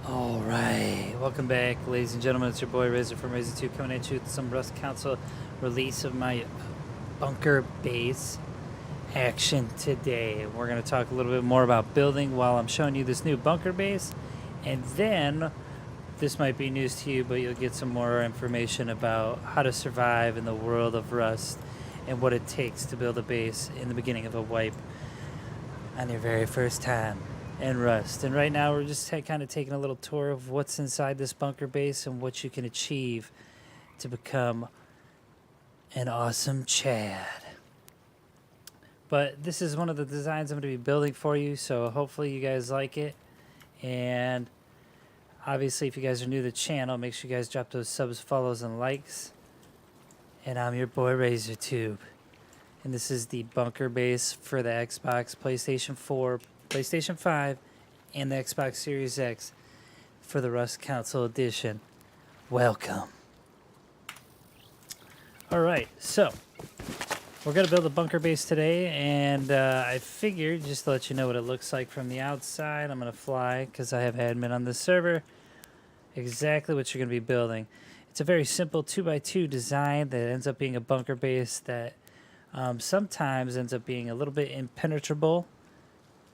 Alright, welcome back, ladies and gentlemen. It's your boy Razor from Razor 2 coming at you with some Rust Council release of my bunker base action today. We're going to talk a little bit more about building while I'm showing you this new bunker base, and then this might be news to you, but you'll get some more information about how to survive in the world of Rust and what it takes to build a base in the beginning of a wipe on your very first time in Rust. And right now we're just kind of taking a little tour of what's inside this bunker base and what you can achieve to become an awesome Chad. But this is one of the designs I'm going to be building for you, so hopefully you guys like it. And obviously if you guys are new to the channel, make sure you guys drop those subs, follows, and likes. And I'm your boy RazorTube. And this is the bunker base for the Xbox, PlayStation 4, PlayStation 5, and the Xbox Series X for the Rust Council Edition. Welcome. Alright, so we're going to build a bunker base today, and I figured just to let you know what it looks like from the outside. I'm going to fly, because I have admin on this server, exactly what you're going to be building. It's a very simple 2x2 design that ends up being a bunker base that sometimes ends up being a little bit impenetrable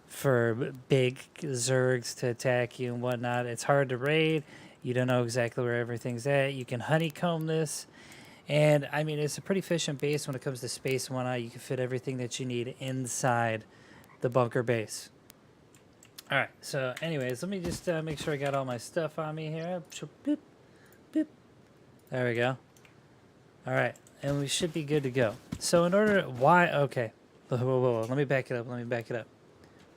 for big zergs to attack you and whatnot. It's hard to raid. You don't know exactly where everything's at. You can honeycomb this. And, I mean, it's a pretty efficient base when it comes to space and whatnot. You can fit everything that you need inside the bunker base. All right, so anyways, let me just make sure I got all my stuff on me here. Boop, boop. There we go. All right, and we should be good to go. So in order, okay. Whoa. Let me back it up.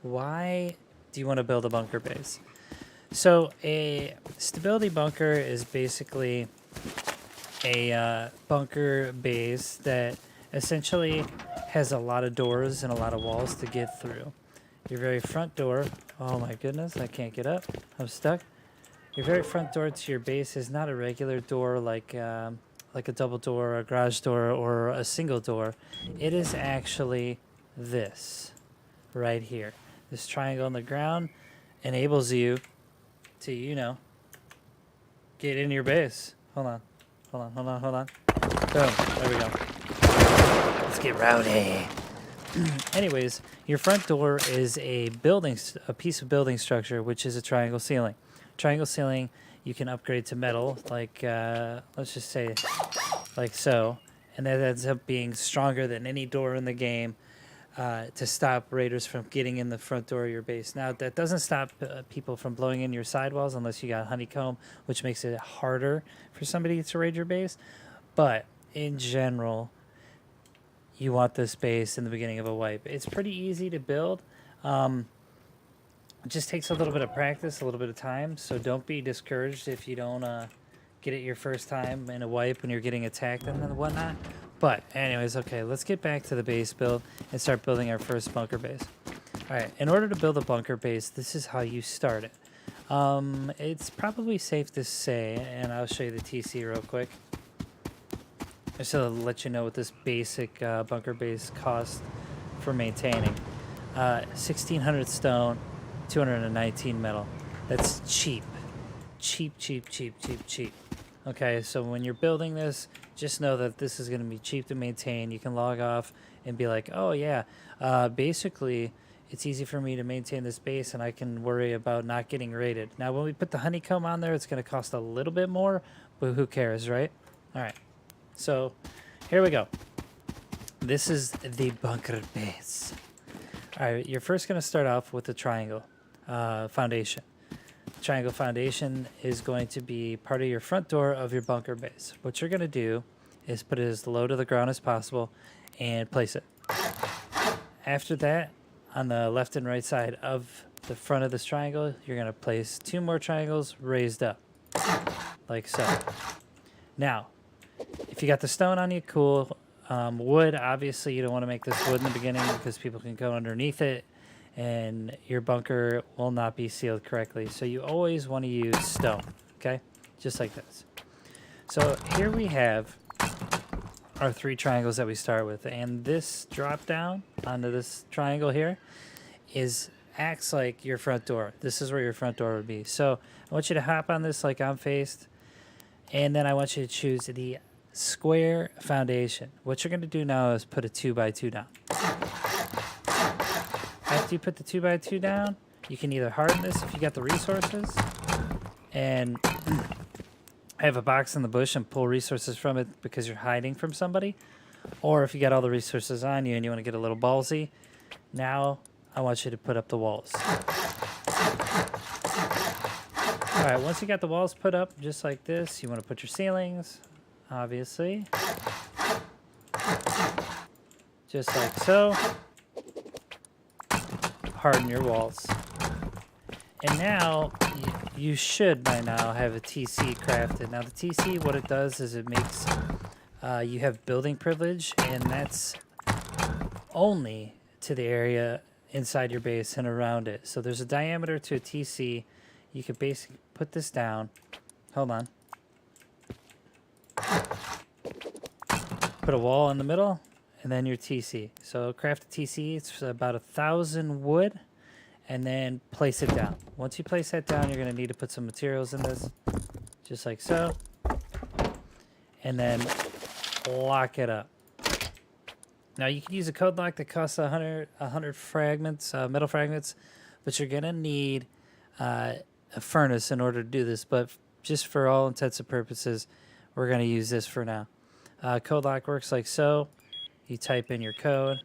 Why do you want to build a bunker base? So a stability bunker is basically a bunker base that essentially has a lot of doors and a lot of walls to get through. Your very front door, oh my goodness, I can't get up, I'm stuck. Your very front door to your base is not a regular door like a double door, a garage door, or a single door. It is actually this right here. This triangle on the ground enables you to, you know, get in your base. Hold on. Boom. There we go. Let's get rowdy. Anyways, your front door is a piece of building structure, which is a triangle ceiling. Triangle ceiling you can upgrade to metal, like let's just say like so, and that ends up being stronger than any door in the game to stop raiders from getting in the front door of your base. Now, that doesn't stop people from blowing in your sidewalls unless you got honeycomb, which makes it harder for somebody to raid your base. But in general, you want this base in the beginning of a wipe. It's pretty easy to build. It just takes a little bit of practice, a little bit of time, so don't be discouraged if you don't get it your first time in a wipe when you're getting attacked and whatnot. But anyways, okay, let's get back to the base build and start building our first bunker base. All right, in order to build a bunker base, this is how you start it. It's probably safe to say, and I'll show you the TC real quick, just to let you know what this basic bunker base costs for maintaining. 1,600 stone, 219 metal. That's cheap. Cheap. Okay, so when you're building this, just know that this is going to be cheap to maintain. You can log off and be like, oh yeah, basically it's easy for me to maintain this base and I can worry about not getting raided. Now when we put the honeycomb on there, it's going to cost a little bit more, but who cares, right? All right, so here we go. This is the bunker base. All right, you're first going to start off with the triangle foundation. Triangle foundation is going to be part of your front door of your bunker base. What you're going to do is put it as low to the ground as possible and place it. After that, on the left and right side of the front of this triangle, you're going to place 2 more triangles raised up, like so. Now, if you got the stone on you, cool. Wood, obviously you don't want to make this wood in the beginning because people can go underneath it and your bunker will not be sealed correctly. So you always want to use stone, okay? Just like this. So here we have our 3 triangles that we start with, and this drop down onto this triangle here is acts like your front door. This is where your front door would be. So I want you to hop on this like I'm faced, and then I want you to choose the square foundation. What you're going to do now is put a 2x2 down. After you put the 2x2 down, you can either harden this if you got the resources and have a box in the bush and pull resources from it because you're hiding from somebody, or if you got all the resources on you and you want to get a little ballsy, now I want you to put up the walls. All right, once you got the walls put up just like this, you want to put your ceilings, obviously, just like so. Harden your walls. And now you should by now have a TC crafted. Now the TC, what it does is it makes you have building privilege, and that's only to the area inside your base and around it. So there's a diameter to a TC. You could basically put this down. Hold on. Put a wall in the middle, and then your TC. So craft a TC. It's about 1,000 wood, and then place it down. Once you place that down, you're going to need to put some materials in this, just like so, and then lock it up. Now you can use a code lock that costs 100 fragments, metal fragments, but you're going to need a furnace in order to do this. But just for all intents and purposes, we're going to use this for now. Code lock works like so. You type in your code,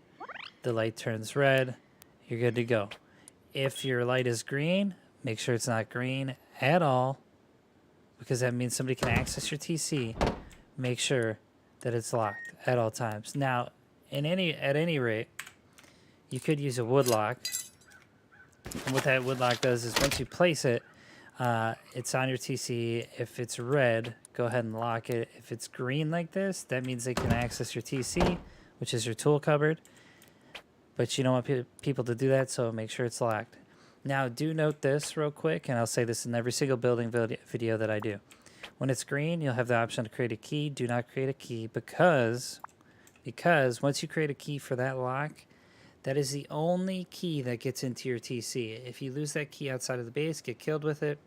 the light turns red, you're good to go. If your light is green, make sure it's not green at all, because that means somebody can access your TC. Make sure that it's locked at all times. Now, at any rate, you could use a wood lock. And what that wood lock does is once you place it, it's on your TC. If it's red, go ahead and lock it. If it's green like this, that means they can access your TC, which is your tool cupboard. But you don't want people to do that, so make sure it's locked. Now, do note this real quick, and I'll say this in every single building video that I do. When it's green, you'll have the option to create a key. Do not create a key because once you create a key for that lock, that is the only key that gets into your TC. If you lose that key outside of the base, get killed with it,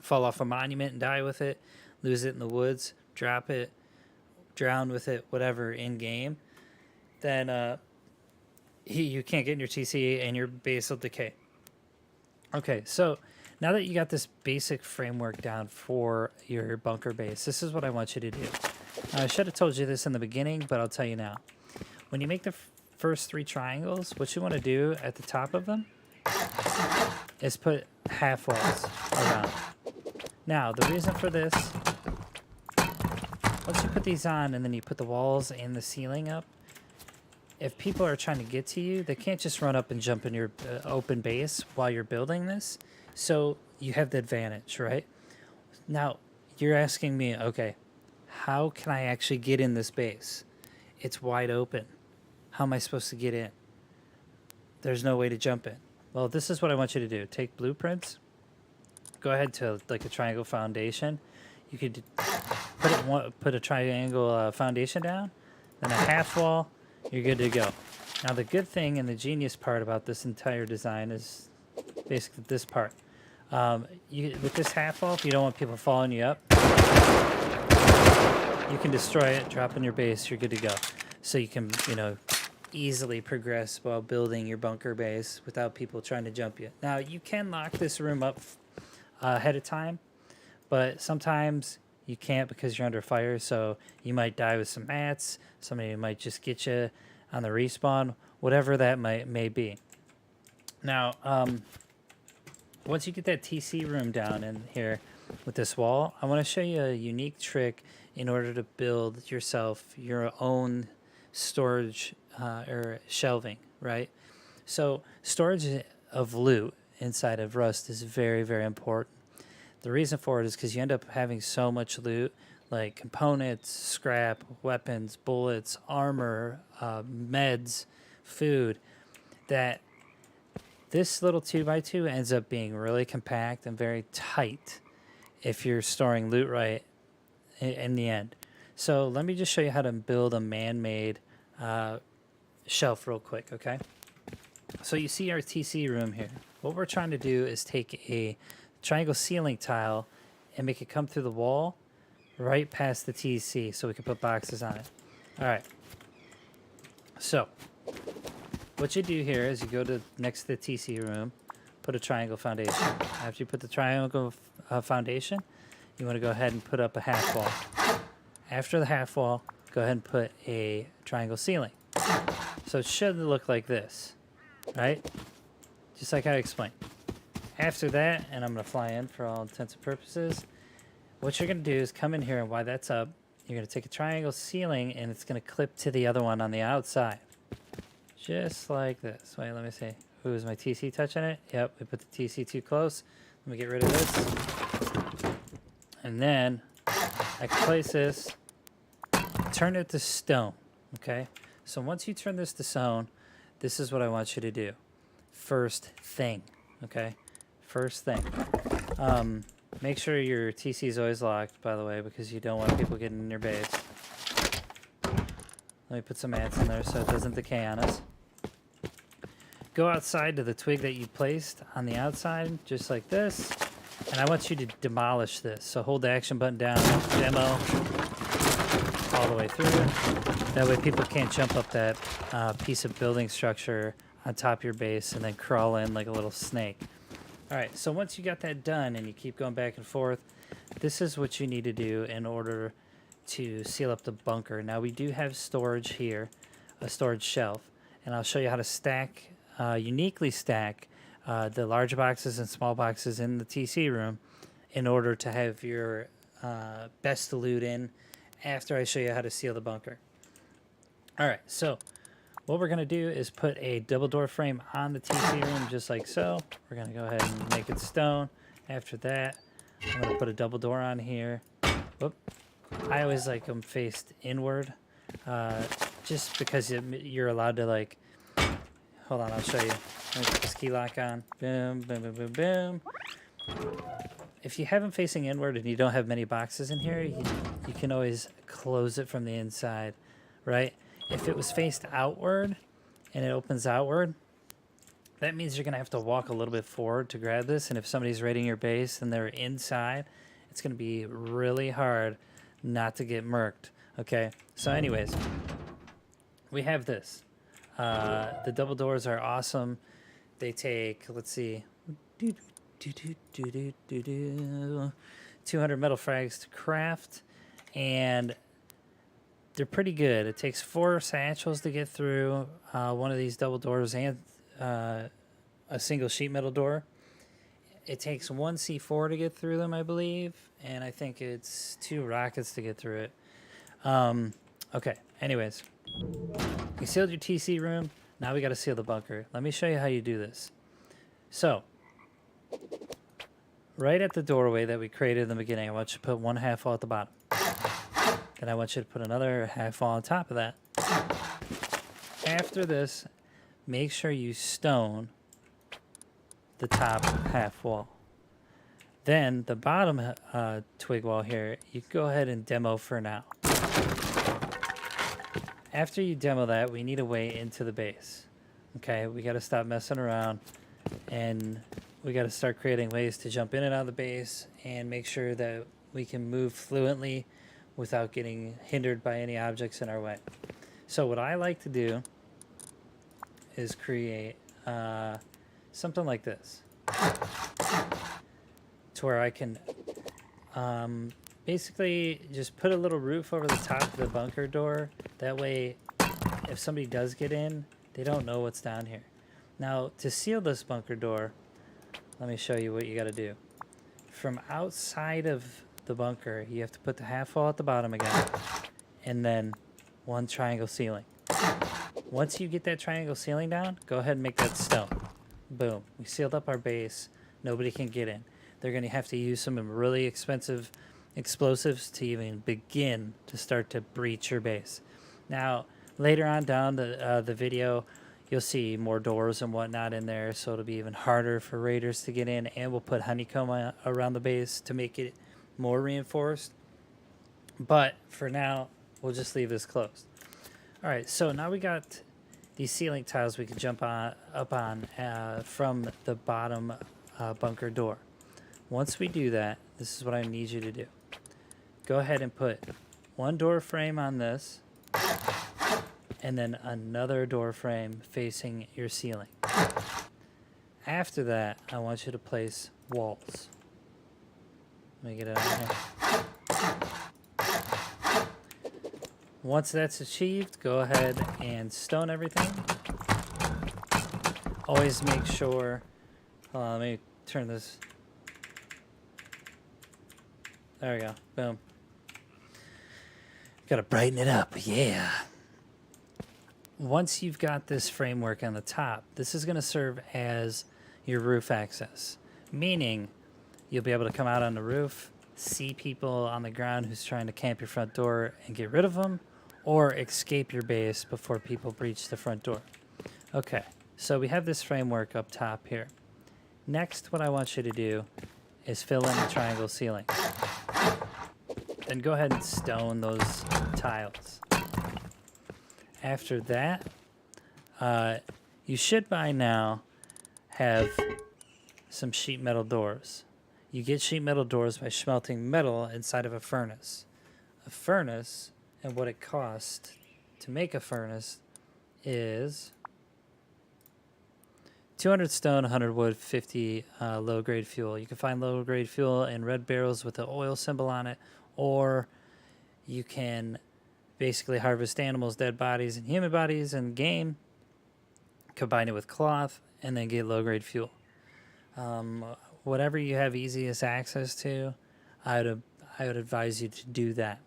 fall off a monument and die with it, lose it in the woods, drop it, drown with it, whatever, in-game, then you can't get in your TC and your base will decay. Okay, so now that you got this basic framework down for your bunker base, this is what I want you to do. I should have told you this in the beginning, but I'll tell you now. When you make the first 3 triangles, what you want to do at the top of them is put half walls around. Now, the reason for this, once you put these on and then you put the walls and the ceiling up, if people are trying to get to you, they can't just run up and jump in your open base while you're building this. So you have the advantage, right? Now, you're asking me, okay, how can I actually get in this base? It's wide open. How am I supposed to get in? There's no way to jump in. Well, this is what I want you to do. Take blueprints. Go ahead to like a triangle foundation. You could put a triangle foundation down, then a half wall. You're good to go. Now, the good thing and the genius part about this entire design is basically this part. With this half wall, if you don't want people following you up, you can destroy it, drop in your base, you're good to go. So you can, easily progress while building your bunker base without people trying to jump you. Now, you can lock this room up ahead of time, but sometimes you can't because you're under fire, so you might die with some mats, somebody might just get you on the respawn, whatever that may be. Now, once you get that TC room down in here with this wall, I want to show you a unique trick in order to build yourself your own storage or shelving, right? So storage of loot inside of Rust is very, very important. The reason for it is because you end up having so much loot, like components, scrap, weapons, bullets, armor, meds, food, that this little 2x2 ends up being really compact and very tight if you're storing loot right in the end. So let me just show you how to build a man-made shelf real quick, okay? So you see our TC room here. What we're trying to do is take a triangle ceiling tile and make it come through the wall right past the TC so we can put boxes on it. All right. So what you do here is you go to next to the TC room, put a triangle foundation. After you put the triangle foundation, you want to go ahead and put up a half wall. After the half wall, go ahead and put a triangle ceiling. So it should look like this, right? Just like I explained. After that, and I'm going to fly in for all intents and purposes, what you're going to do is come in here, and while that's up, you're going to take a triangle ceiling, and it's going to clip to the other one on the outside. Just like this. Wait, let me see. Ooh, is my TC touching it? Yep, we put the TC too close. Let me get rid of this. And then I can place this, turn it to stone, okay? So once you turn this to stone, this is what I want you to do. First thing, okay? First thing. Make sure your TC is always locked, by the way, because you don't want people getting in your base. Let me put some mats in there so it doesn't decay on us. Go outside to the twig that you placed on the outside, just like this. And I want you to demolish this. So hold the action button down, demo, all the way through. That way people can't jump up that piece of building structure on top of your base and then crawl in like a little snake. All right, so once you got that done and you keep going back and forth, this is what you need to do in order to seal up the bunker. Now we do have storage here, a storage shelf, and I'll show you how to stack, uniquely stack the large boxes and small boxes in the TC room in order to have your best loot in after I show you how to seal the bunker. All right, so what we're going to do is put a double door frame on the TC room just like so. We're going to go ahead and make it stone. After that, I'm going to put a double door on here. Whoop. I always like them faced inward just because you're allowed to, like, hold on, I'll show you. Let me put this key lock on. Boom, boom, boom, boom, boom. If you have them facing inward and you don't have many boxes in here, you can always close it from the inside, right? If it was faced outward and it opens outward, that means you're going to have to walk a little bit forward to grab this. And if somebody's raiding your base and they're inside, it's going to be really hard not to get murked. Okay, so anyways, we have this. The double doors are awesome. They take, let's see, 200 metal frags to craft, and they're pretty good. It takes 4 satchels to get through one of these double doors and a single sheet metal door. It takes 1 C4 to get through them, I believe, and I think it's 2 rockets to get through it. Okay, anyways, we sealed your TC room. Now we got to seal the bunker. Let me show you how you do this. So, right at the doorway that we created in the beginning, I want you to put 1 half wall at the bottom. Then I want you to put another half wall on top of that. After this, make sure you stone the top half wall. Then the bottom twig wall here, you can go ahead and demo for now. After you demo that, we need a way into the base. Okay, we got to stop messing around, and we got to start creating ways to jump in and out of the base and make sure that we can move fluently without getting hindered by any objects in our way. So what I like to do is create something like this, to where I can basically just put a little roof over the top of the bunker door. That way, if somebody does get in, they don't know what's down here. Now, to seal this bunker door, let me show you what you got to do. From outside of the bunker, you have to put the half wall at the bottom again, and then 1 triangle ceiling. Once you get that triangle ceiling down, go ahead and make that stone. Boom. We sealed up our base. Nobody can get in. They're going to have to use some really expensive explosives to even begin to start to breach your base. Now, later on down the video, you'll see more doors and whatnot in there, so it'll be even harder for raiders to get in, and we'll put honeycomb around the base to make it more reinforced. But for now, we'll just leave this closed. All right, so now we got these ceiling tiles we can jump up on from the bottom bunker door. Once we do that, this is what I need you to do. Go ahead and put one door frame on this, and then another door frame facing your ceiling. After that, I want you to place walls. Let me get it out here. Once that's achieved, go ahead and stone everything. Always make sure, hold on, let me turn this. There we go, boom. Gotta brighten it up, yeah. Once you've got this framework on the top, this is gonna serve as your roof access, meaning you'll be able to come out on the roof, see people on the ground who's trying to camp your front door and get rid of them, or escape your base before people breach the front door. Okay, so we have this framework up top here. Next, what I want you to do is fill in the triangle ceiling. Then go ahead and stone those tiles. After that, you should by now have some sheet metal doors. You get sheet metal doors by smelting metal inside of a furnace. A furnace, and what it costs to make a furnace, is 200 stone, 100 wood, 50 low-grade fuel. You can find low-grade fuel in red barrels with the oil symbol on it, or you can basically harvest animals, dead bodies, and human bodies and game, combine it with cloth, and then get low-grade fuel. Whatever you have easiest access to, I would advise you to do that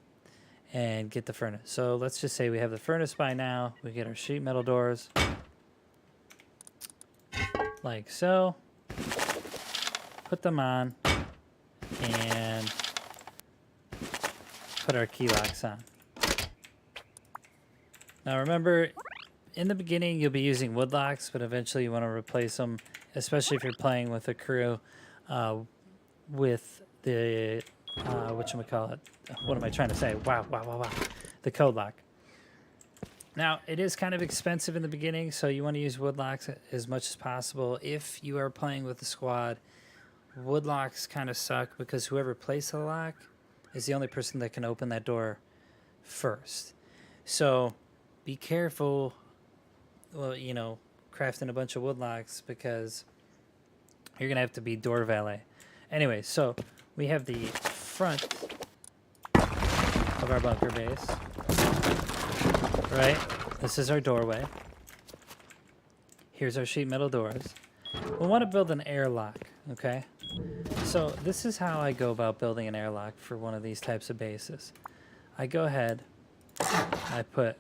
and get the furnace. So let's just say we have the furnace by now. We get our sheet metal doors like so. Put them on and put our key locks on. Now remember, in the beginning you'll be using wood locks, but eventually you want to replace them, especially if you're playing with a crew with the whatchamacallit. What am I trying to say? Wow. The code lock. Now, it is kind of expensive in the beginning, so you want to use wood locks as much as possible. If you are playing with the squad, wood locks kind of suck because whoever places the lock is the only person that can open that door first. So be careful, well, you know, crafting a bunch of wood locks because you're going to have to be door valet. Anyway, so we have the front of our bunker base. Right? This is our doorway. Here's our sheet metal doors. We want to build an airlock, okay? So this is how I go about building an airlock for one of these types of bases. I go ahead, I put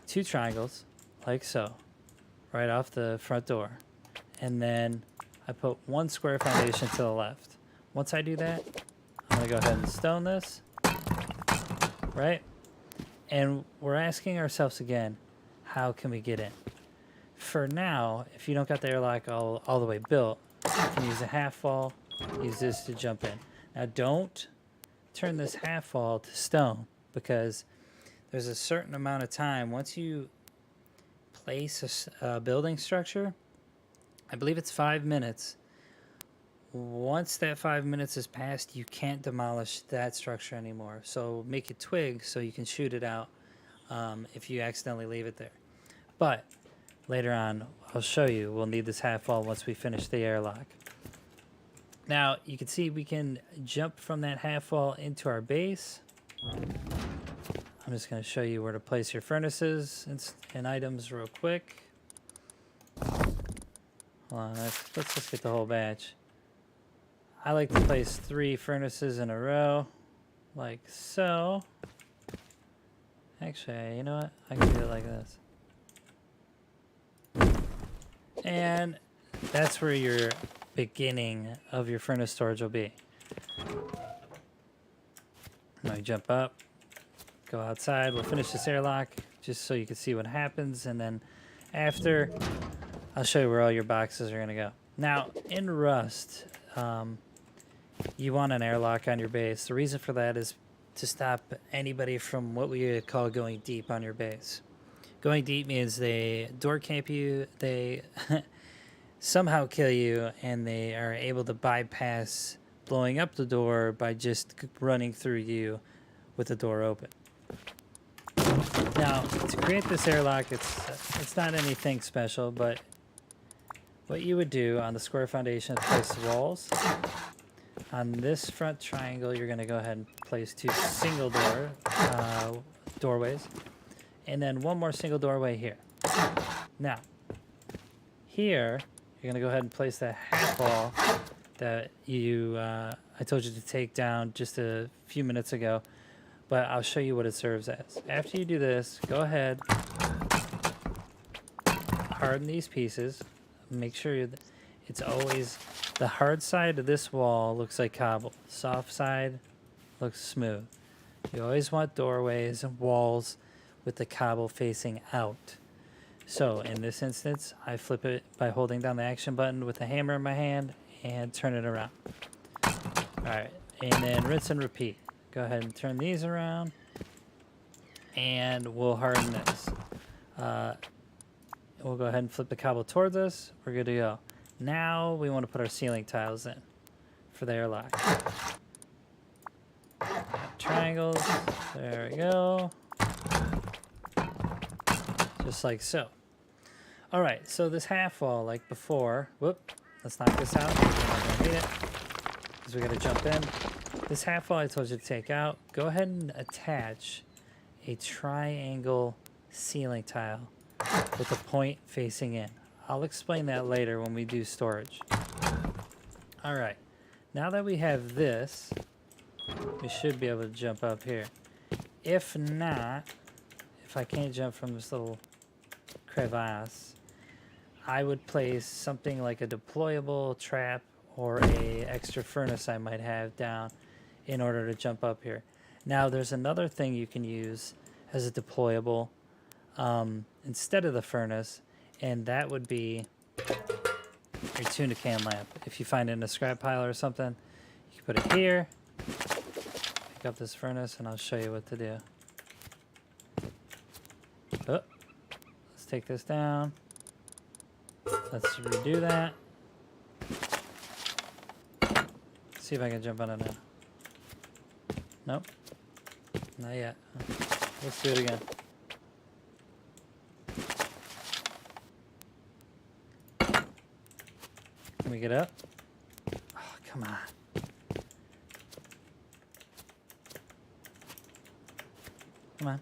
2 triangles, like so, right off the front door. And then I put 1 square foundation to the left. Once I do that, I'm going to go ahead and stone this, right? And we're asking ourselves again, how can we get in? For now, if you don't got the airlock all the way built, you can use a half wall, use this to jump in. Now don't turn this half wall to stone because there's a certain amount of time. Once you place a building structure, I believe it's 5 minutes. Once that 5 minutes is passed, you can't demolish that structure anymore. So make it twig so you can shoot it out if you accidentally leave it there. But later on, I'll show you. We'll need this half wall once we finish the airlock. Now, you can see we can jump from that half wall into our base. I'm just going to show you where to place your furnaces and items real quick. Hold on, let's just get the whole batch. I like to place 3 furnaces in a row, like so. Actually, you know what? I can do it like this. And that's where your beginning of your furnace storage will be. Now you jump up, go outside. We'll finish this airlock just so you can see what happens. And then after, I'll show you where all your boxes are going to go. Now, in Rust, you want an airlock on your base. The reason for that is to stop anybody from what we call going deep on your base. Going deep means they door camp you, they somehow kill you, and they are able to bypass blowing up the door by just running through you with the door open. Now, to create this airlock, it's not anything special, but what you would do on the square foundation is place the walls. On this front triangle, you're going to go ahead and place 2 single doorways, and then 1 more single doorway here. Now, here, you're going to go ahead and place that half wall that I told you to take down just a few minutes ago, but I'll show you what it serves as. After you do this, go ahead, harden these pieces. Make sure it's always the hard side of this wall looks like cobble. Soft side looks smooth. You always want doorways and walls with the cobble facing out. So in this instance, I flip it by holding down the action button with the hammer in my hand and turn it around. Alright, and then rinse and repeat. Go ahead and turn these around, and we'll harden this. We'll go ahead and flip the cobble towards us. We're good to go. Now we want to put our ceiling tiles in for the airlock. Triangles. There we go. Just like so. Alright, so this half wall, like before, whoop, let's knock this out. We're not going to need it because we got to jump in. This half wall I told you to take out. Go ahead and attach a triangle ceiling tile with a point facing in. I'll explain that later when we do storage. Alright, now that we have this, we should be able to jump up here. If not, if I can't jump from this little crevasse, I would place something like a deployable trap or a extra furnace I might have down in order to jump up here. Now there's another thing you can use as a deployable instead of the furnace, and that would be your tuna can lamp. If you find it in a scrap pile or something, you can put it here, pick up this furnace, and I'll show you what to do. Oh, let's take this down. Let's redo that. See if I can jump on it now. Nope. Not yet. Let's do it again. Can we get up? Oh, come on. Come on.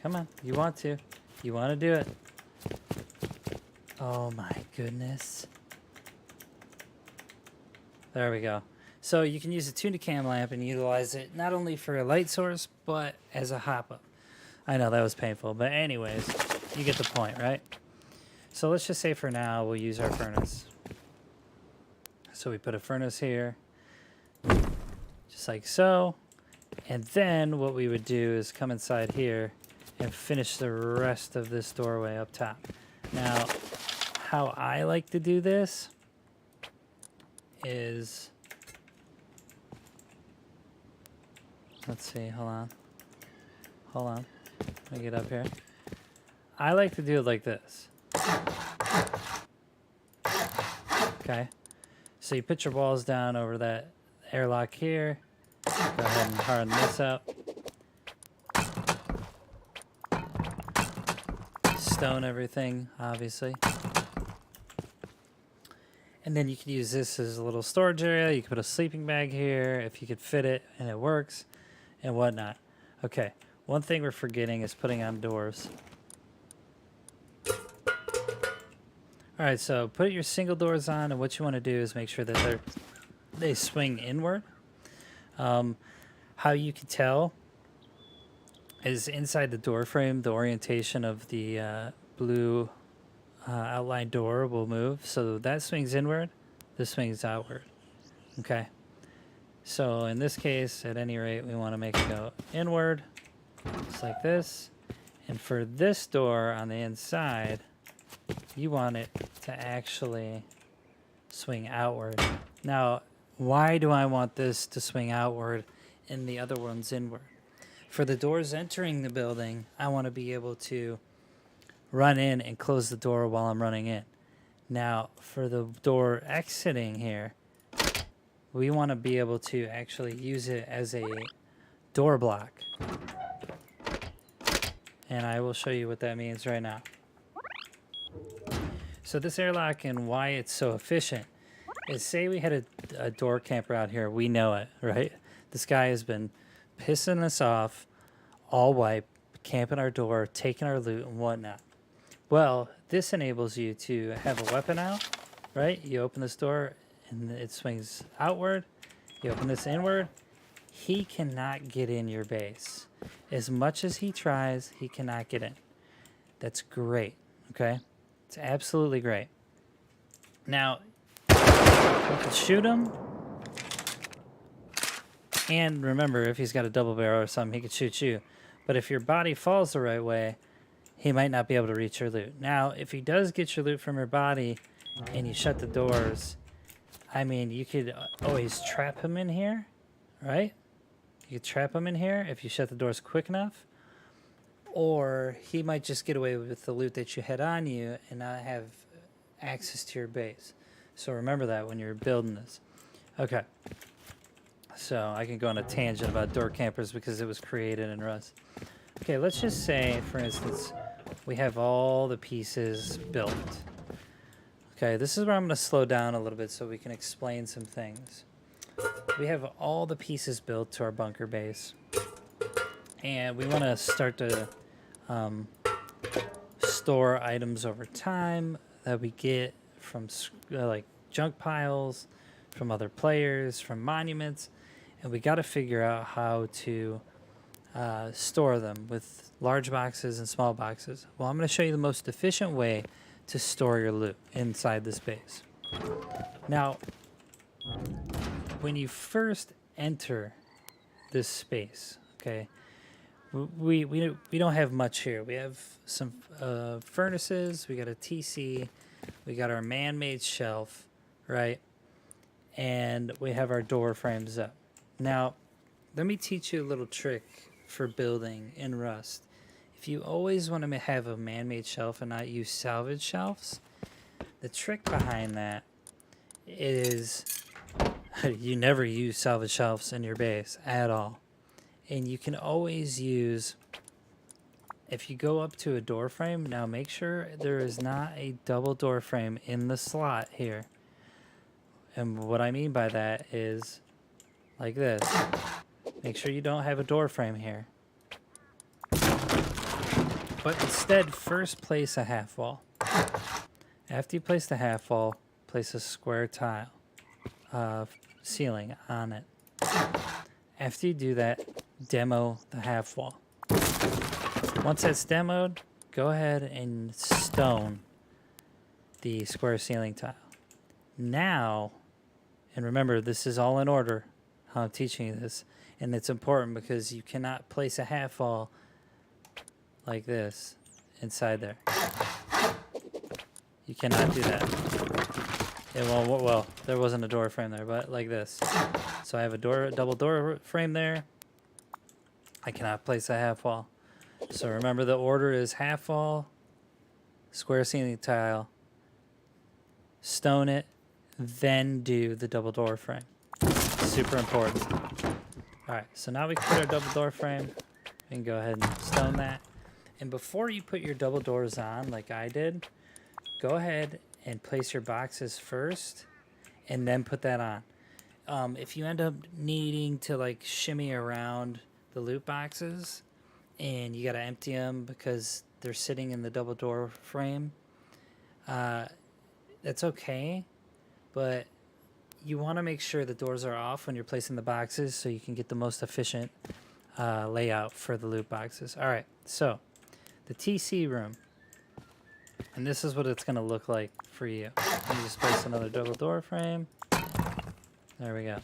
Come on. You want to. You want to do it. Oh my goodness. There we go. So you can use a tuna can lamp and utilize it not only for a light source, but as a hop-up. I know that was painful, but anyways, you get the point, right? So let's just say for now we'll use our furnace. So we put a furnace here, just like so. And then what we would do is come inside here and finish the rest of this doorway up top. Now, how I like to do this is... Let's see, hold on. Hold on. Let me get up here. I like to do it like this. Okay. So you put your walls down over that airlock here. Go ahead and harden this up. Stone everything, obviously. And then you can use this as a little storage area. You can put a sleeping bag here if you could fit it and it works. And whatnot. Okay, one thing we're forgetting is putting on doors. Alright, so put your single doors on, and what you want to do is make sure that they swing inward. How you can tell is inside the door frame, the orientation of the blue outline door will move. So that swings inward, this swings outward. Okay. So in this case, at any rate, we want to make it go inward, just like this. And for this door on the inside, you want it to actually swing outward. Now, why do I want this to swing outward and the other one's inward? For the doors entering the building, I want to be able to run in and close the door while I'm running in. Now, for the door exiting here, we want to be able to actually use it as a door block. And I will show you what that means right now. So this airlock and why it's so efficient is, say we had a door camper out here. We know it, right? This guy has been pissing us off all wipe, camping our door, taking our loot and whatnot. Well, this enables you to have a weapon out, right? You open this door and it swings outward. You open this inward. He cannot get in your base. As much as he tries, he cannot get in. That's great, okay? It's absolutely great. Now, you can shoot him. And remember, if he's got a double barrel or something, he could shoot you. But if your body falls the right way, he might not be able to reach your loot. Now, if he does get your loot from your body and you shut the doors, I mean, you could always trap him in here, right? You could trap him in here if you shut the doors quick enough. Or he might just get away with the loot that you had on you and not have access to your base. So remember that when you're building this. Okay. So I can go on a tangent about door campers because it was created in Rust. Okay, let's just say, for instance, we have all the pieces built. Okay, this is where I'm going to slow down a little bit so we can explain some things. We have all the pieces built to our bunker base. And we want to start to store items over time that we get from like junk piles, from other players, from monuments. And we got to figure out how to store them with large boxes and small boxes. Well, I'm going to show you the most efficient way to store your loot inside this base. Now, when you first enter this space, okay, we don't have much here. We have some furnaces, we got a TC, we got our man-made shelf, right? And we have our door frames up. Now, let me teach you a little trick for building in Rust. If you always want to have a man-made shelf and not use salvage shelves, the trick behind that is you never use salvage shelves in your base at all. And you can always use, if you go up to a door frame, now make sure there is not a double door frame in the slot here. And what I mean by that is like this. Make sure you don't have a door frame here. But instead, first place a half wall. After you place the half wall, place a square tile ceiling on it. After you do that, demo the half wall. Once that's demoed, go ahead and stone the square ceiling tile. Now, and remember, this is all in order, how I'm teaching you this, and it's important because you cannot place a half wall like this inside there. You cannot do that. It won't, well, there wasn't a door frame there, but like this. So I have a double door frame there. I cannot place a half wall. So remember, the order is half wall, square ceiling tile, stone it, then do the double door frame. Super important. All right, so now we can put our double door frame. We can go ahead and stone that. And before you put your double doors on, like I did, go ahead and place your boxes first and then put that on. If you end up needing to like shimmy around the loot boxes and you got to empty them because they're sitting in the double door frame, that's okay. But you want to make sure the doors are off when you're placing the boxes so you can get the most efficient layout for the loot boxes. All right, so the TC room. And this is what it's going to look like for you. You just place another double door frame. There we go.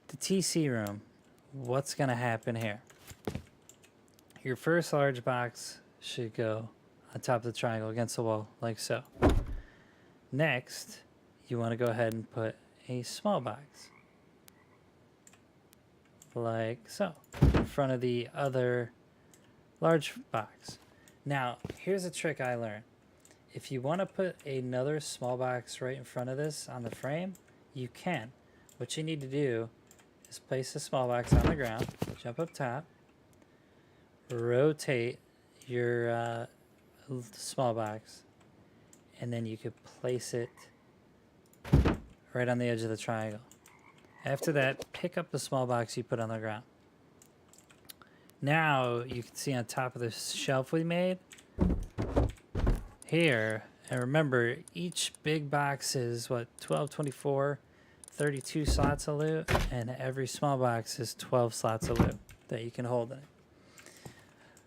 The TC room. What's going to happen here? Your first large box should go on top of the triangle against the wall, like so. Next, you want to go ahead and put a small box, like so, in front of the other large box. Now, here's a trick I learned. If you want to put another small box right in front of this on the frame, you can. What you need to do is place the small box on the ground, jump up top, rotate your small box, and then you could place it right on the edge of the triangle. After that, pick up the small box you put on the ground. Now you can see on top of the shelf we made here, and remember each big box is what, 12, 24, 32 slots of loot, and every small box is 12 slots of loot that you can hold in it.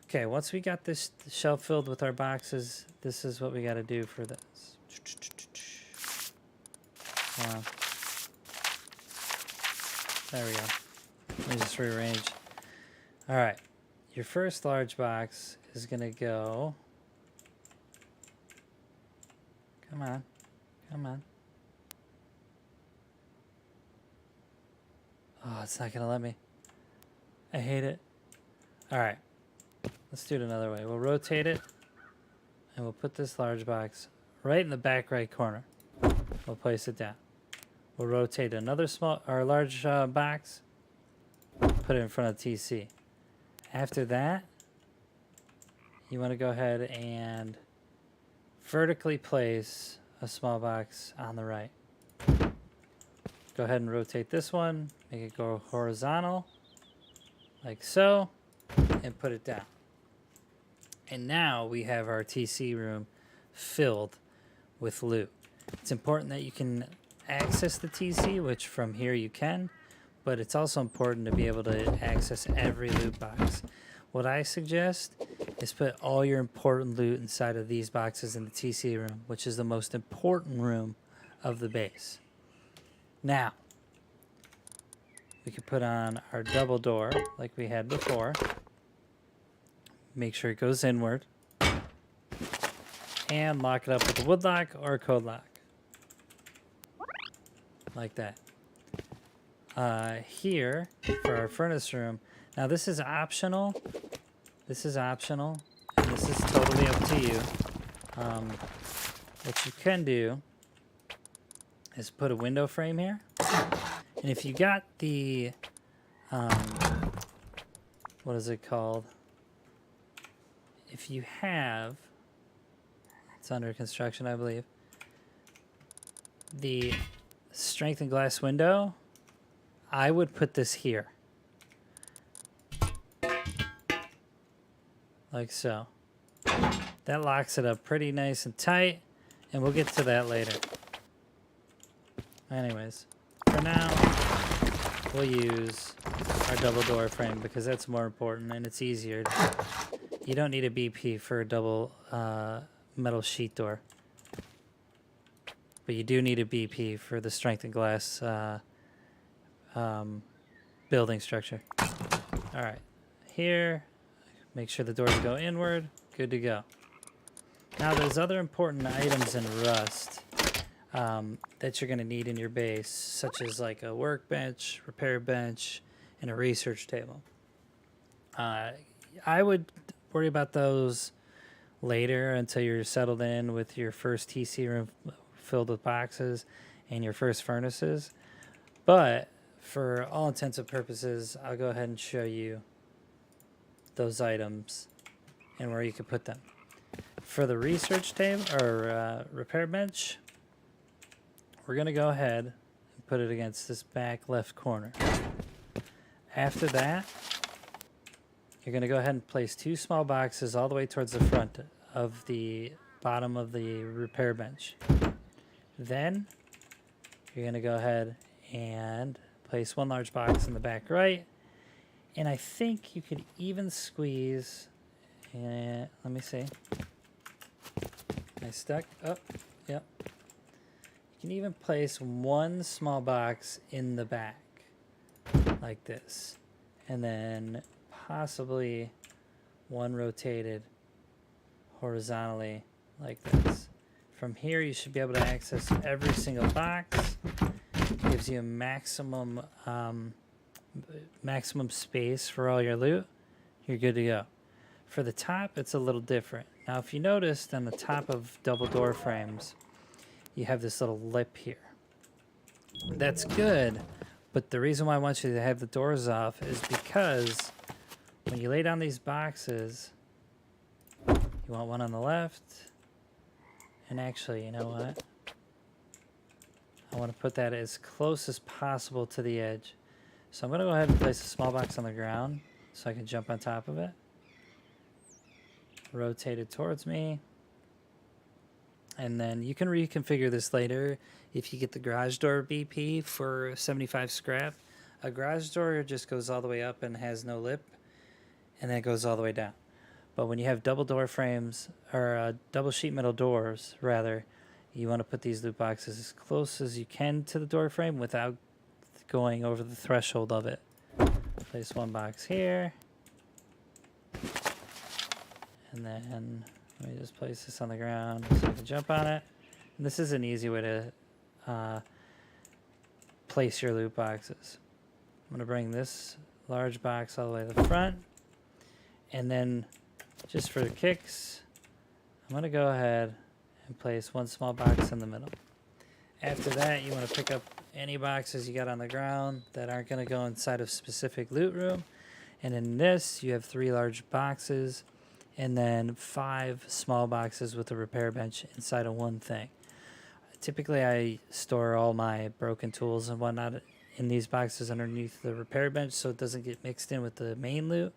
Okay, once we got this shelf filled with our boxes, this is what we got to do for this. There we go. Let me just rearrange. All right, your first large box is gonna go. Come on, come on. Oh, it's not gonna let me. I hate it. All right, let's do it another way. We'll rotate it, and we'll put this large box right in the back right corner. We'll place it down. We'll rotate another large box, put it in front of TC. After that, you want to go ahead and vertically place a small box on the right. Go ahead and rotate this one, make it go horizontal, like so, and put it down. And now we have our TC room filled with loot. It's important that you can access the TC, which from here you can, but it's also important to be able to access every loot box. What I suggest is put all your important loot inside of these boxes in the TC room, which is the most important room of the base. Now, we can put on our double door like we had before. Make sure it goes inward. And lock it up with a wood lock or a code lock. Like that. Here, for our furnace room, now this is optional. This is optional. And this is totally up to you. What you can do is put a window frame here. And if you got the, what is it called? If you have, it's under construction, I believe, the strengthened glass window, I would put this here. Like so. That locks it up pretty nice and tight, and we'll get to that later. Anyways, for now, we'll use our double door frame because that's more important and it's easier. You don't need a BP for a double metal sheet door. But you do need a BP for the strengthened glass building structure. All right, here, make sure the doors go inward. Good to go. Now there's other important items in Rust that you're going to need in your base, such as like a workbench, repair bench, and a research table. I would worry about those later until you're settled in with your first TC room filled with boxes and your first furnaces. But for all intents and purposes, I'll go ahead and show you those items and where you can put them. For the research table or repair bench, we're going to go ahead and put it against this back left corner. After that, you're going to go ahead and place two small boxes all the way towards the front of the bottom of the repair bench. Then you're going to go ahead and place one large box in the back right. And I think you could even squeeze, let me see. Am I stuck? Oh, yep. You can even place one small box in the back like this. And then possibly one rotated horizontally like this. From here, you should be able to access every single box. Gives you a maximum space for all your loot. You're good to go. For the top, it's a little different. Now, if you noticed on the top of double door frames, you have this little lip here. That's good, but the reason why I want you to have the doors off is because when you lay down these boxes, you want one on the left, and actually, you know what? I want to put that as close as possible to the edge. So I'm going to go ahead and place a small box on the ground so I can jump on top of it. Rotate it towards me. And then you can reconfigure this later if you get the garage door BP for 75 scrap. A garage door just goes all the way up and has no lip, and then it goes all the way down. But when you have double door frames, or double sheet metal doors, rather, you want to put these loot boxes as close as you can to the door frame without going over the threshold of it. Place one box here. And then let me just place this on the ground so I can jump on it. And this is an easy way to place your loot boxes. I'm going to bring this large box all the way to the front. And then just for the kicks, I'm going to go ahead and place one small box in the middle. After that, you want to pick up any boxes you got on the ground that aren't going to go inside of specific loot room. And in this, you have 3 large boxes and then 5 small boxes with a repair bench inside of one thing. Typically, I store all my broken tools and whatnot in these boxes underneath the repair bench so it doesn't get mixed in with the main loot.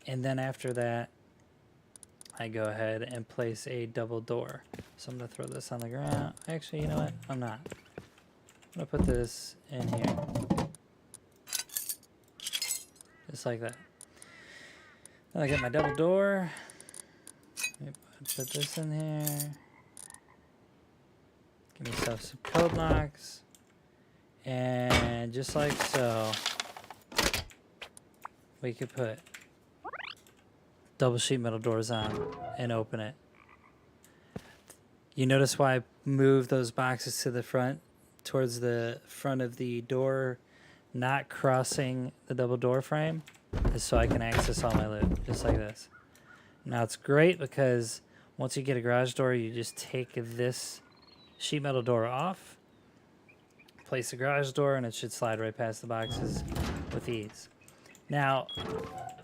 And then after that, I go ahead and place a double door. So I'm going to throw this on the ground. Actually, you know what? I'm not. I'm going to put this in here. Just like that. Then I get my double door. Let me put this in here. Give myself some code locks. And just like so, we could put double sheet metal doors on and open it. You notice why I moved those boxes to the front, towards the front of the door, not crossing the double door frame, is so I can access all my loot, just like this. Now it's great because once you get a garage door, you just take this sheet metal door off, place the garage door, and it should slide right past the boxes with ease. Now,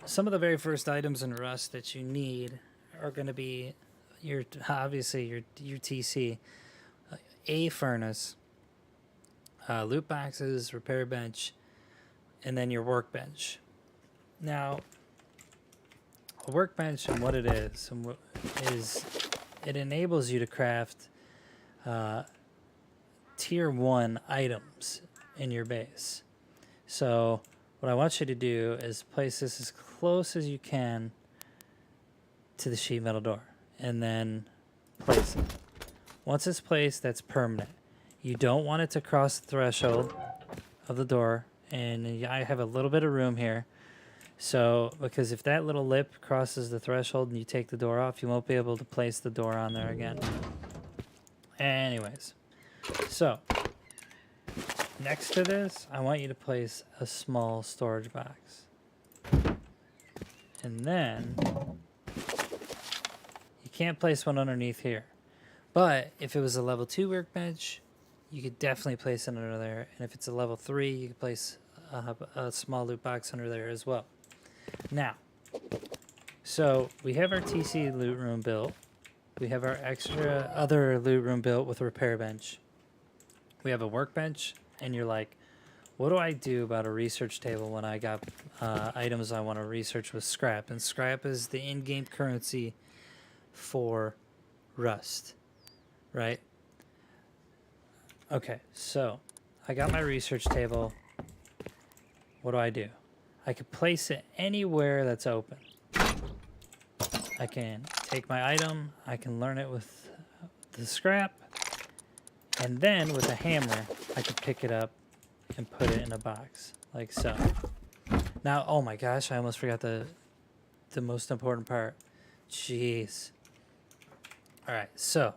some of the very first items in Rust that you need are going to be obviously your TC, a furnace, loot boxes, repair bench, and then your workbench. Now, a workbench and what it is it enables you to craft tier 1 items in your base. So what I want you to do is place this as close as you can to the sheet metal door and then place it. Once it's placed, that's permanent. You don't want it to cross the threshold of the door, and I have a little bit of room here. So, because if that little lip crosses the threshold and you take the door off, you won't be able to place the door on there again. Anyways, so next to this, I want you to place a small storage box. And then you can't place one underneath here. But if it was a level 2 workbench, you could definitely place it under there. And if it's a level 3, you could place a small loot box under there as well. Now, so we have our TC loot room built. We have our extra other loot room built with a repair bench. We have a workbench, and you're like, what do I do about a research table when I got items I want to research with scrap? And scrap is the in-game currency for Rust, right? Okay, so I got my research table. What do? I can place it anywhere that's open. I can take my item, I can learn it with the scrap, and then with a hammer, I can pick it up and put it in a box, like so. Now, oh my gosh, I almost forgot the most important part. Jeez. All right, so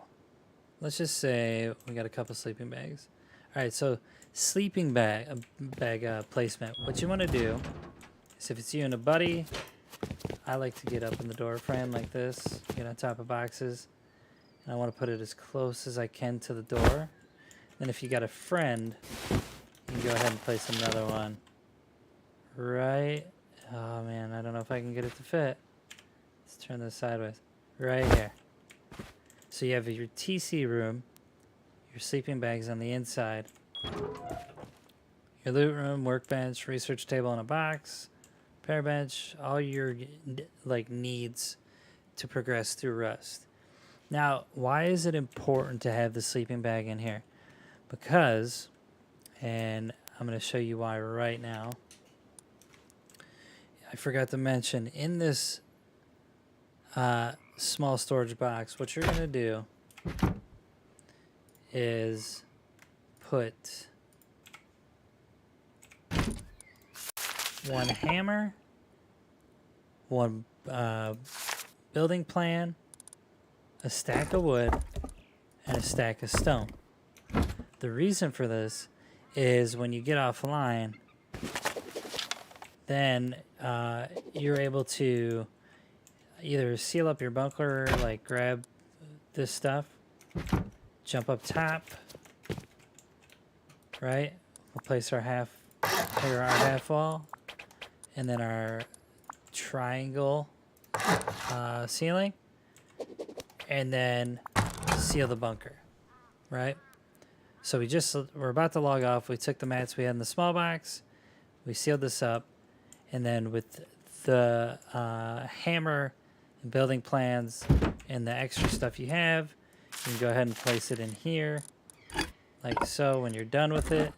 let's just say we got a couple sleeping bags. All right, so sleeping bag placement. What you want to do is, if it's you and a buddy, I like to get up in the door frame like this, get on top of boxes, and I want to put it as close as I can to the door. Then if you got a friend, you can go ahead and place another one. Right, oh man, I don't know if I can get it to fit. Let's turn this sideways. Right here. So you have your TC room, your sleeping bags on the inside, your loot room, workbench, research table in a box, repair bench, all your like needs to progress through Rust. Now, why is it important to have the sleeping bag in here? Because, and I'm going to show you why right now. I forgot to mention, in this small storage box, what you're going to do is put one hammer, one building plan, a stack of wood, and a stack of stone. The reason for this is when you get offline, then you're able to either seal up your bunker, like grab this stuff, jump up top, right? We'll place our half wall, and then our triangle ceiling, and then seal the bunker, right? So we're about to log off. We took the mats we had in the small box, we sealed this up, and then with the hammer and building plans and the extra stuff you have, you can go ahead and place it in here, like so, when you're done with it.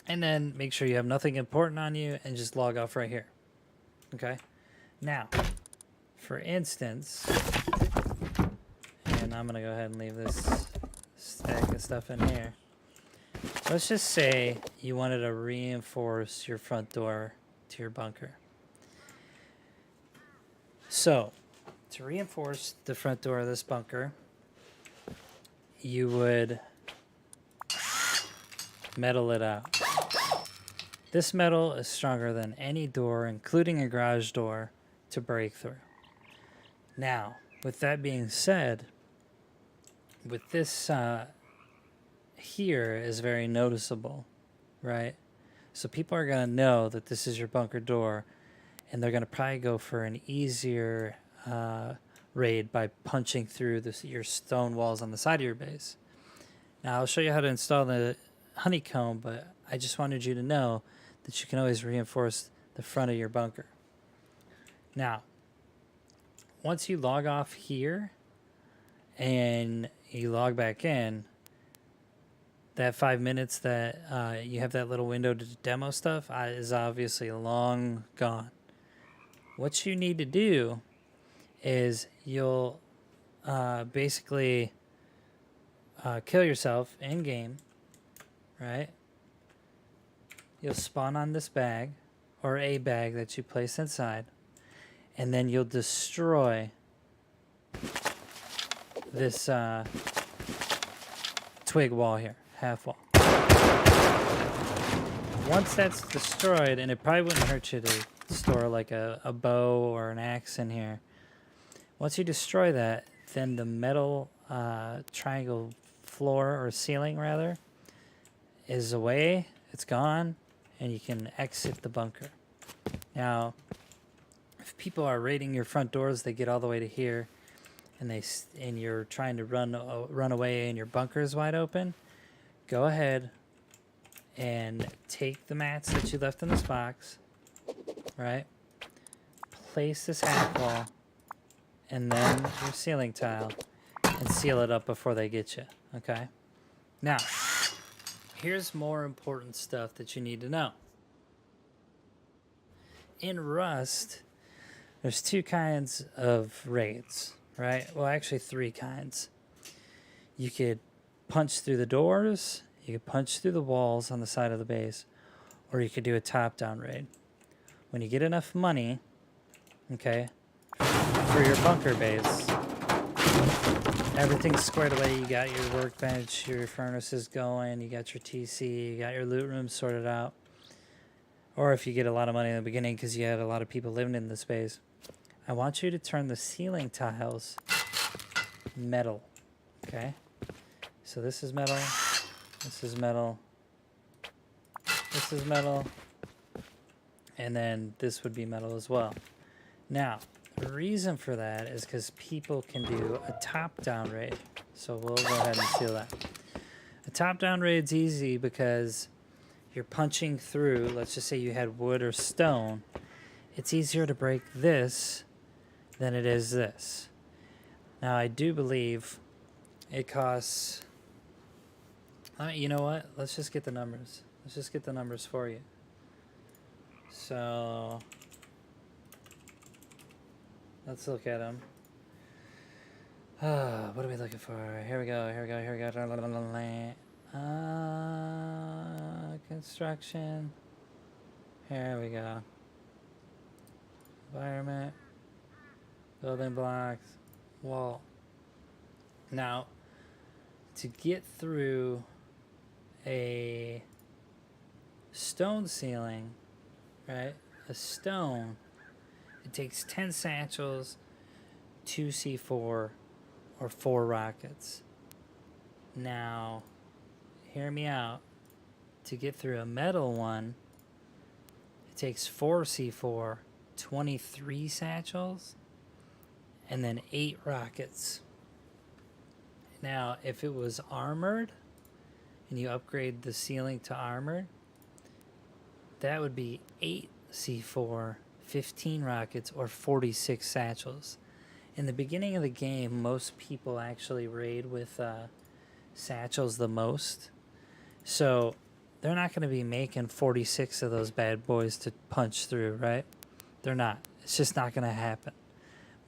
And then make sure you have nothing important on you and just log off right here. Okay? Now, for instance, and I'm going to go ahead and leave this stack of stuff in here. Let's just say you wanted to reinforce your front door to your bunker. So, to reinforce the front door of this bunker, you would metal it out. This metal is stronger than any door, including a garage door, to break through. Now, with that being said, with this here is very noticeable, right? So people are going to know that this is your bunker door, and they're going to probably go for an easier raid by punching through your stone walls on the side of your base. Now, I'll show you how to install the honeycomb, but I just wanted you to know that you can always reinforce the front of your bunker. Now, once you log off here and you log back in, that 5 minutes that you have that little window to demo stuff is obviously long gone. What you need to do is you'll basically kill yourself in game, right? You'll spawn on this bag or a bag that you place inside, and then you'll destroy this twig wall here, half wall. Once that's destroyed, and it probably wouldn't hurt you to store like a bow or an axe in here. Once you destroy that, then the metal triangle floor or ceiling rather is away, it's gone, and you can exit the bunker. Now, if people are raiding your front doors, they get all the way to here, and you're trying to run away and your bunker is wide open, go ahead and take the mats that you left in this box, right? Place this half wall and then your ceiling tile and seal it up before they get you, okay? Now, here's more important stuff that you need to know. In Rust, there's two kinds of raids, right? Well, actually three kinds. You could punch through the doors, you could punch through the walls on the side of the base, or you could do a top-down raid. When you get enough money, okay, for your bunker base, everything's squared away. You got your workbench, your furnaces going, you got your TC, you got your loot room sorted out. or if you get a lot of money in the beginning because you had a lot of people living in the space, I want you to turn the ceiling tiles metal. Okay? So this is metal, this is metal, this is metal, and then this would be metal as well. Now, the reason for that is because people can do a top-down raid. So we'll go ahead and seal that. A top-down raid's easy because you're punching through. Let's just say you had wood or stone. It's easier to break this than it is this. Now, I do believe it costs... you know what? Let's just get the numbers. Let's just get the numbers for you. So... let's look at them. What are we looking for? Here we go, here we go, here we go. Construction. Here we go. Environment. Building blocks. Wall. Now, to get through a stone ceiling, right? A stone, it takes 10 satchels, 2 C4, or 4 rockets. Now, hear me out. To get through a metal one, it takes 4 C4, 23 satchels, and then 8 rockets. Now, if it was armored, and you upgrade the ceiling to armored, that would be 8 C4, 15 rockets, or 46 satchels. In the beginning of the game, most people actually raid with satchels the most. So they're not going to be making 46 of those bad boys to punch through, right? They're not. It's just not going to happen.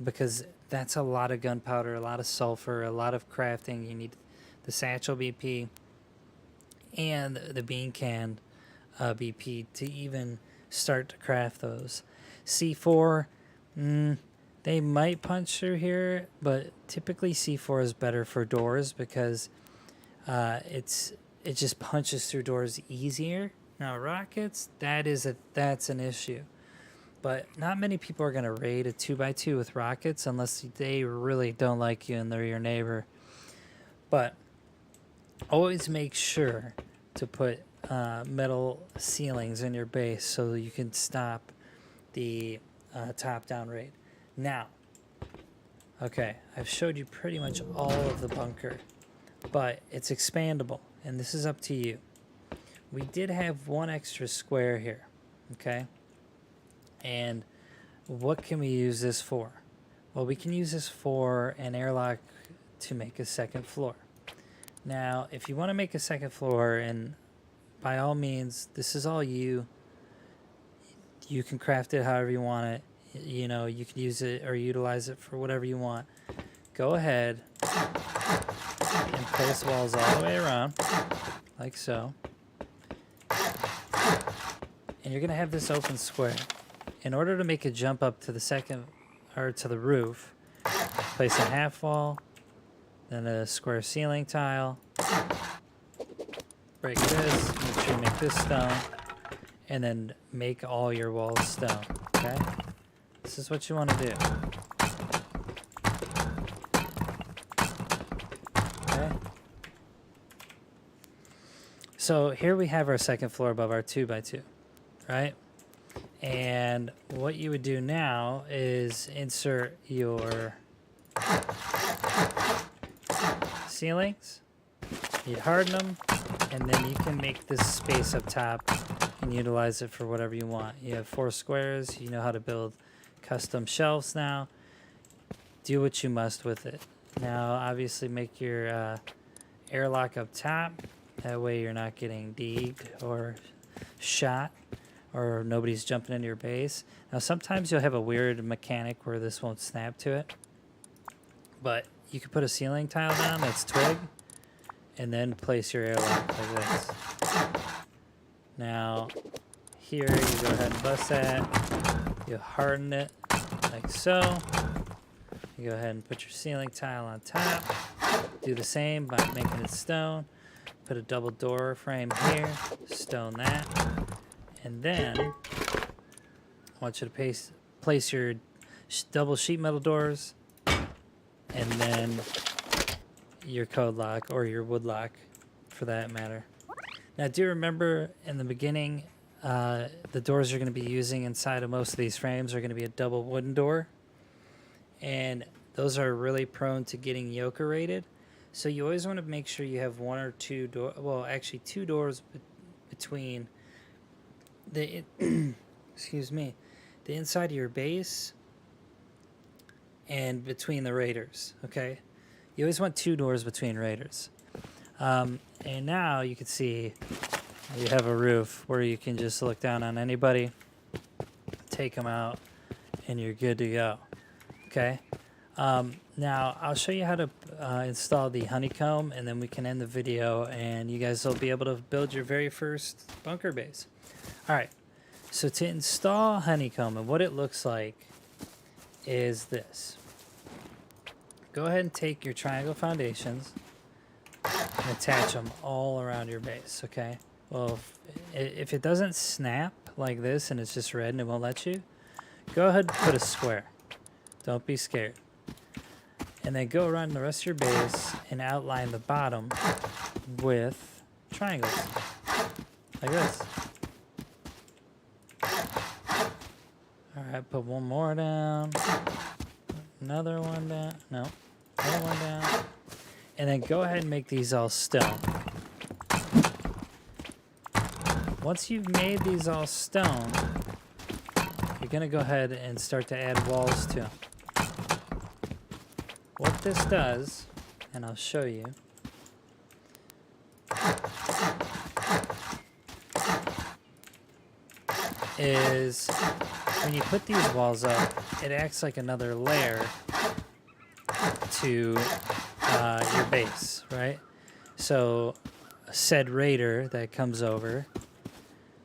Because that's a lot of gunpowder, a lot of sulfur, a lot of crafting. You need the satchel BP and the bean can BP to even start to craft those. C4, they might punch through here, but typically C4 is better for doors because it just punches through doors easier. Now rockets, that's an issue. But not many people are going to raid a 2x2 with rockets unless they really don't like you and they're your neighbor. But always make sure to put metal ceilings in your base so you can stop the top-down raid. Now, okay, I've showed you pretty much all of the bunker, but it's expandable, and this is up to you. We did have one extra square here, okay? And what can we use this for? Well, we can use this for an airlock to make a second floor. Now, if you want to make a second floor, and by all means, this is all you. You can craft it however you want it. You know, you can use it or utilize it for whatever you want. Go ahead and place walls all the way around, like so. And you're going to have this open square. In order to make a jump up to the second, or to the roof, place a half wall, then a square ceiling tile, break this, make sure you make this stone, and then make all your walls stone, okay? This is what you want to do. Okay? So here we have our second floor above our 2x2, right? And what you would do now is insert your ceilings, you harden them, and then you can make this space up top and utilize it for whatever you want. You have 4 squares, you know how to build custom shelves now. Do what you must with it. Now, obviously make your airlock up top. That way you're not getting degged or shot, or nobody's jumping into your base. Now, sometimes you'll have a weird mechanic where this won't snap to it. But you can put a ceiling tile down that's twig, and then place your airlock like this. Now, here you go ahead and bust that. You harden it like so. You go ahead and put your ceiling tile on top. Do the same by making it stone. Put a double door frame here. Stone that. And then I want you to place your double sheet metal doors, and then your code lock, or your wood lock for that matter. Now, do remember in the beginning, the doors you're going to be using inside of most of these frames are going to be a double wooden door. And those are really prone to getting yoker rated. So you always want to make sure you have one or two doors, well, actually two doors between the, excuse me, the inside of your base and between the raiders, okay? You always want two doors between raiders. And now you can see you have a roof where you can just look down on anybody, take them out, and you're good to go, okay? Now I'll show you how to install the honeycomb, and then we can end the video and you guys will be able to build your very first bunker base. All right, so to install honeycomb, and what it looks like is this. Go ahead and take your triangle foundations and attach them all around your base, okay? Well, if it doesn't snap like this and it's just red and it won't let you, go ahead and put a square. Don't be scared. And then go around the rest of your base and outline the bottom with triangles, like this. All right, put one more down, another one down, no, another one down. And then go ahead and make these all stone. Once you've made these all stone, you're gonna go ahead and start to add walls to them. What this does, and I'll show you, is when you put these walls up, it acts like another layer to your base, right? So said raider that comes over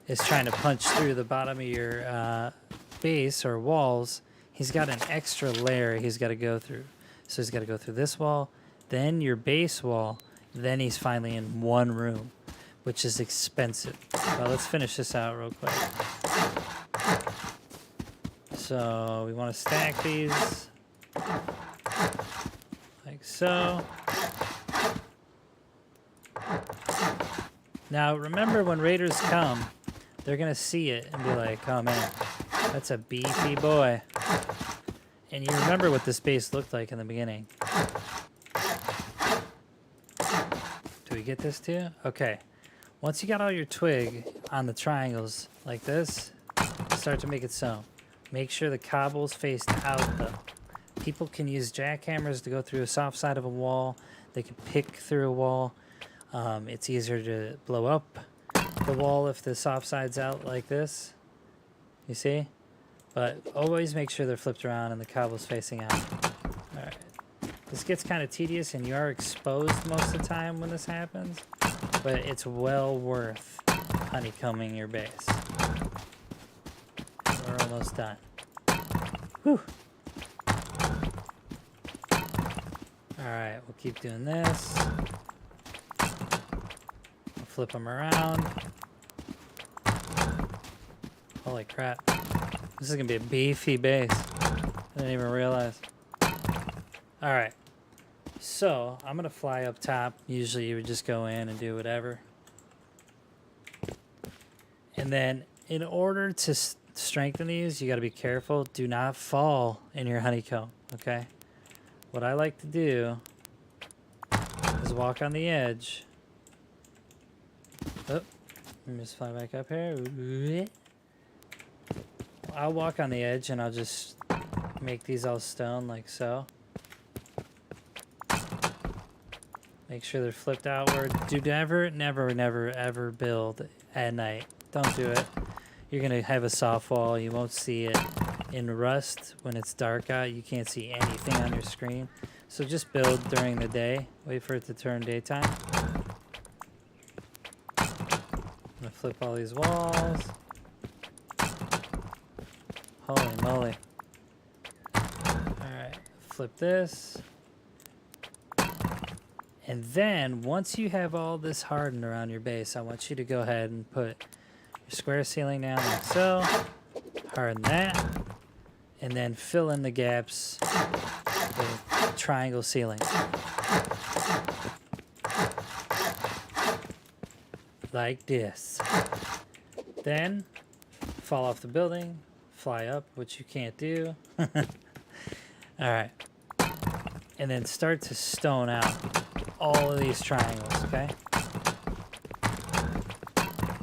is trying to punch through the bottom of your base or walls. He's got an extra layer he's got to go through. So he's got to go through this wall, then your base wall, then he's finally in one room, which is expensive. Well, let's finish this out real quick. So we want to stack these like so. Now remember, when raiders come, they're gonna see it and be like, oh man, that's a beefy boy. And you remember what this base looked like in the beginning. Do we get this too? Okay. Once you got all your twig on the triangles like this, start to make it so. Make sure the cobble's faced out though. People can use jackhammers to go through a soft side of a wall. They can pick through a wall. It's easier to blow up the wall if the soft side's out like this. You see? But always make sure they're flipped around and the cobble's facing out. All right. This gets kind of tedious and you are exposed most of the time when this happens, but it's well worth honeycombing your base. We're almost done. Whew. All right, we'll keep doing this. We'll flip them around. Holy crap. This is gonna be a beefy base. I didn't even realize. All right, so I'm gonna fly up top. Usually you would just go in and do whatever. And then in order to strengthen these, you gotta be careful. Do not fall in your honeycomb, okay? What I like to do is walk on the edge. Oh, let me just fly back up here. I'll walk on the edge and I'll just make these all stone like so. Make sure they're flipped outward. Do never, never, never, ever build at night. Don't do it. You're gonna have a soft wall. You won't see it. In Rust, when it's dark out, you can't see anything on your screen. So just build during the day. Wait for it to turn daytime. I'm gonna flip all these walls. Holy moly. Alright, flip this. And then, once you have all this hardened around your base, I want you to go ahead and put your square ceiling down like so. Harden that. And then fill in the gaps with triangle ceiling. Like this. Then fall off the building, fly up, which you can't do. Alright. And then start to stone out all of these triangles, okay?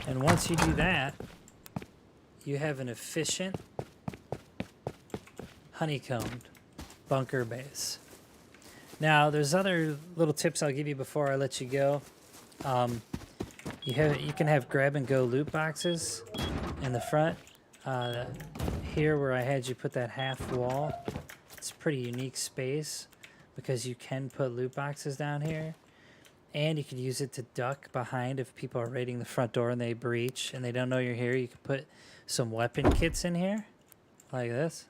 And once you do that, you have an efficient honeycombed bunker base. Now, there's other little tips I'll give you before I let you go. You can have grab-and-go loot boxes in the front. Here where I had you put that half wall, it's a pretty unique space because you can put loot boxes down here. And you could use it to duck behind if people are raiding the front door and they breach and they don't know you're here. You could put some weapon kits in here, like this.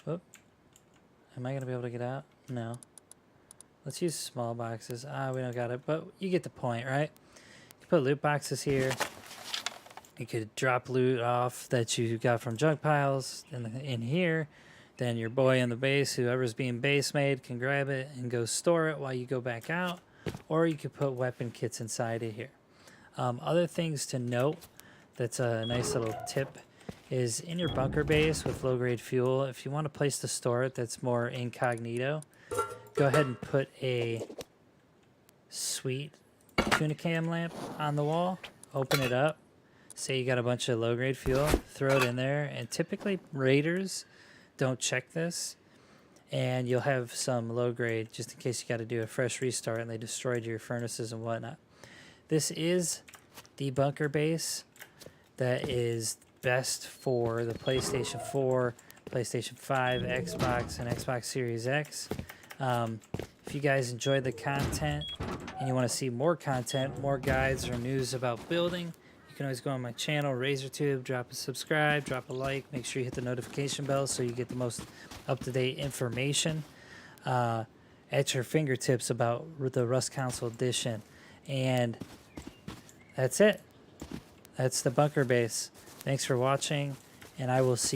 Whoop. Am I going to be able to get out? No. Let's use small boxes. We don't got it, but you get the point, right? You can put loot boxes here. You could drop loot off that you got from junk piles in here. Then your boy in the base, whoever's being base made, can grab it and go store it while you go back out. Or you could put weapon kits inside of here. Other things to note, that's a nice little tip, is in your bunker base with low-grade fuel, if you want a place to store it that's more incognito, go ahead and put a sweet honeycomb lamp on the wall. Open it up. Say you got a bunch of low-grade fuel, throw it in there, and typically raiders don't check this, and you'll have some low-grade just in case you got to do a fresh restart and they destroyed your furnaces and whatnot. This is the bunker base that is best for the PlayStation 4, PlayStation 5, Xbox, and Xbox Series X. If you guys enjoyed the content and you want to see more content, more guides or news about building, you can always go on my channel, RazorTube, drop a subscribe, drop a like, make sure you hit the notification bell so you get the most up-to-date information at your fingertips about the Rust Council Edition. And that's it. That's the bunker base. Thanks for watching, and I will see